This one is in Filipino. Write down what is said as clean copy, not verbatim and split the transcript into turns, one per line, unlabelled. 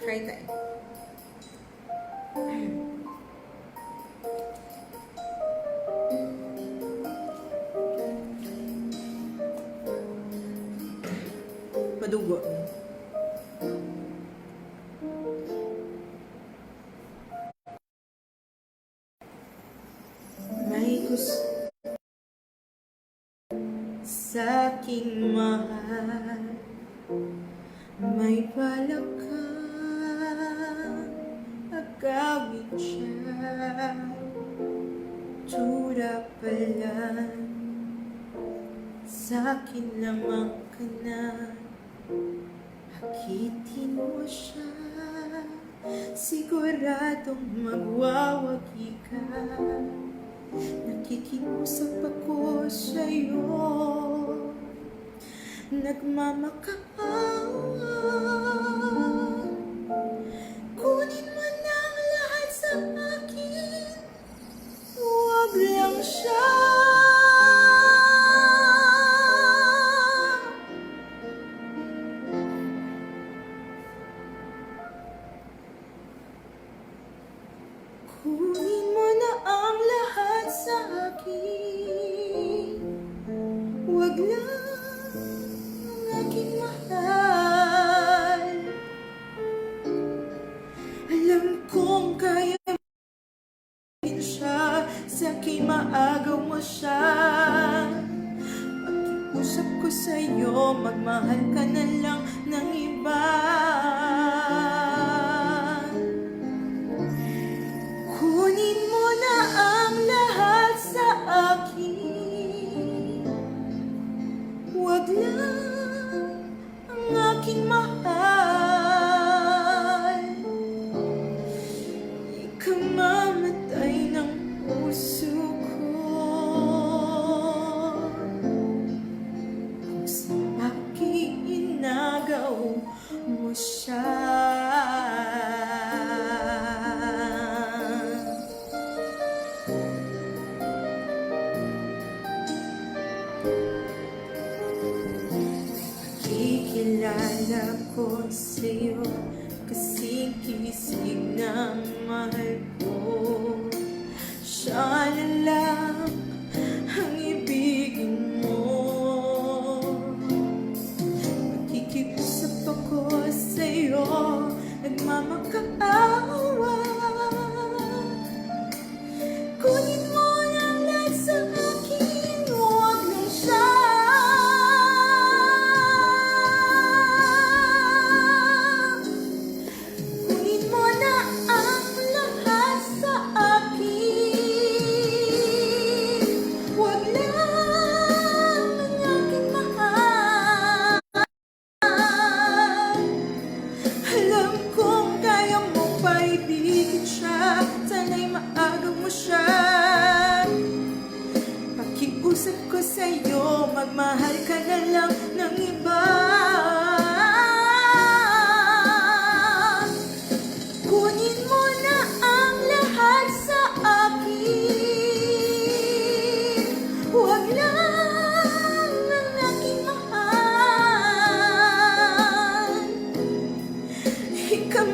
Try tayo. Madugo. May gusto sa'king mahal, may balak kang agawin siya. Tura pala sa'kin lamang ka na, hakitin mo siya, siguradong magwawagi ka. Nakikiusap ako sa'yo, nagmamakaawa. Kunin mo na ang lahat sa akin, huwag lang siya. Kunin mo na ang lahat sa akin, huwag lang ang aking mahal. Alam kong kaya mo siya, sa'kin maagaw mo siya. Pakiusap ko sa'yo, magmahal ka na lang ng iba. Kunin mo na ang lahat sa akin, huwag lang ang aking mahal. Ikamamatay ng puso ko kung sa aking inagaw mo siya. Kikilala ko sa'yo kasing kisig ng mahal ko. Siya na lang ang ibigin mo. Nakikiusap ako sa'yo, nagmamakaawa. Kunin mo lang lahat sa akin, huwag lang siya. Sana'y maagaw mo siya. Pakiusap ko sa'yo, magmahal ka na lang ng iba. Kunin mo na ang lahat sa akin, huwag lang ang aking mahal. Ikaw